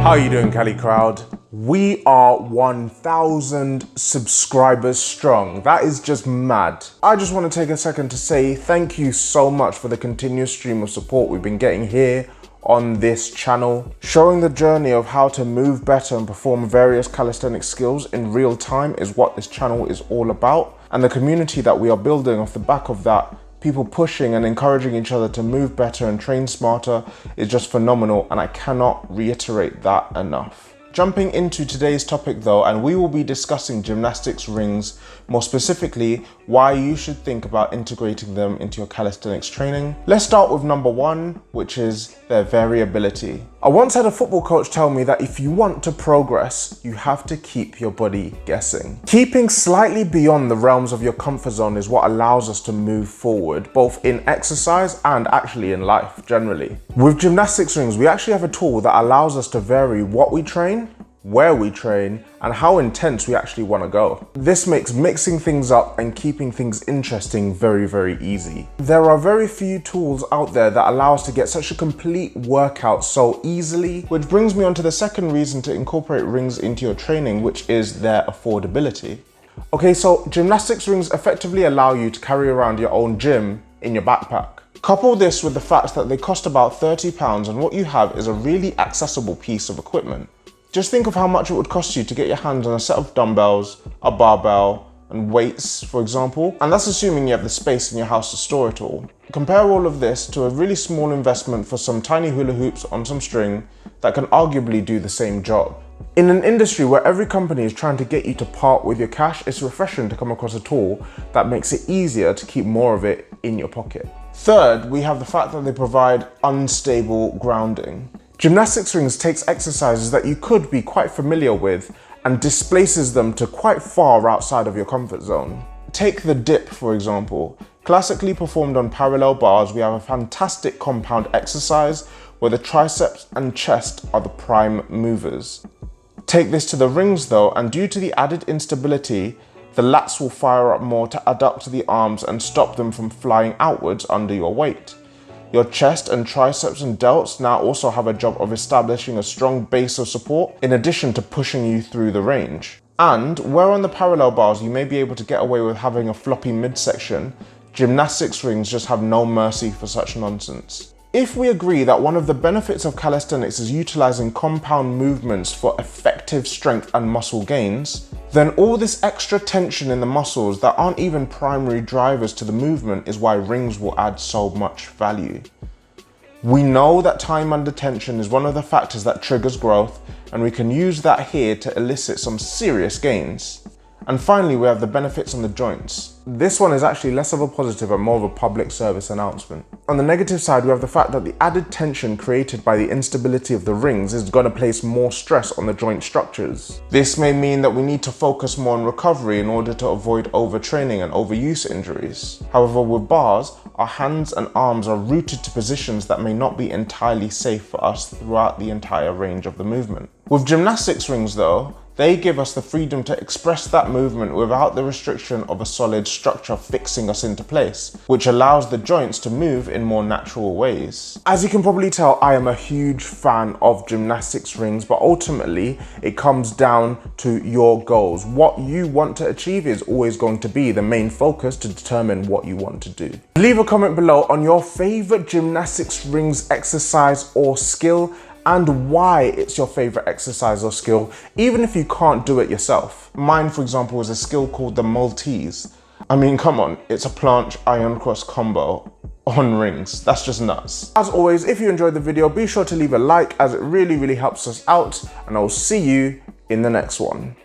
How are you doing, Cali Crowd? We are 1,000 subscribers strong. That is just mad. I just want to take a second to say thank you so much for the continuous stream of support we've been getting here on this channel. Showing the journey of how to move better and perform various calisthenics skills in real time is what this channel is all about. And the community that we are building off the back of that, people pushing and encouraging each other to move better and train smarter, is just phenomenal, and I cannot reiterate that enough. Jumping into today's topic though, and we will be discussing gymnastics rings, more specifically why you should think about integrating them into your calisthenics training. Let's start with number one, which is their variability. I once had a football coach tell me that if you want to progress, you have to keep your body guessing. Keeping slightly beyond the realms of your comfort zone is what allows us to move forward, both in exercise and actually in life generally. With gymnastics rings, we actually have a tool that allows us to vary what we train, where we train, and how intense we actually want to go. This makes mixing things up and keeping things interesting very, very easy. There are very few tools out there that allow us to get such a complete workout so easily, which brings me on to the second reason to incorporate rings into your training, which is their affordability. Okay, so gymnastics rings effectively allow you to carry around your own gym in your backpack. Couple this with the fact that they cost about £30, and what you have is a really accessible piece of equipment. Just think of how much it would cost you to get your hands on a set of dumbbells, a barbell, and weights, for example. And that's assuming you have the space in your house to store it all. Compare all of this to a really small investment for some tiny hula hoops on some string that can arguably do the same job. In an industry where every company is trying to get you to part with your cash, it's refreshing to come across a tool that makes it easier to keep more of it in your pocket. Third, we have the fact that they provide unstable grounding. Gymnastics rings takes exercises that you could be quite familiar with and displaces them to quite far outside of your comfort zone. Take the dip, for example. Classically performed on parallel bars, we have a fantastic compound exercise where the triceps and chest are the prime movers. Take this to the rings though, and due to the added instability, the lats will fire up more to adduct the arms and stop them from flying outwards under your weight. Your chest and triceps and delts now also have a job of establishing a strong base of support in addition to pushing you through the range. And where on the parallel bars you may be able to get away with having a floppy midsection, gymnastics rings just have no mercy for such nonsense. If we agree that one of the benefits of calisthenics is utilizing compound movements for effective strength and muscle gains, then all this extra tension in the muscles that aren't even primary drivers to the movement is why rings will add so much value. We know that time under tension is one of the factors that triggers growth, and we can use that here to elicit some serious gains. And finally, we have the benefits on the joints. This one is actually less of a positive and more of a public service announcement. On the negative side, we have the fact that the added tension created by the instability of the rings is going to place more stress on the joint structures. This may mean that we need to focus more on recovery in order to avoid overtraining and overuse injuries. However, with bars, our hands and arms are rooted to positions that may not be entirely safe for us throughout the entire range of the movement. With gymnastics rings though, they give us the freedom to express that movement without the restriction of a solid structure fixing us into place, which allows the joints to move in more natural ways. As you can probably tell, I am a huge fan of gymnastics rings, but ultimately it comes down to your goals. What you want to achieve is always going to be the main focus to determine what you want to do. Leave a comment below on your favorite gymnastics rings exercise or skill, and why it's your favorite exercise or skill, even if you can't do it yourself. Mine, for example, is a skill called the Maltese. I mean, come on, it's a planche iron cross combo on rings. That's just nuts. As always, if you enjoyed the video, be sure to leave a like as it really, really helps us out, and I'll see you in the next one.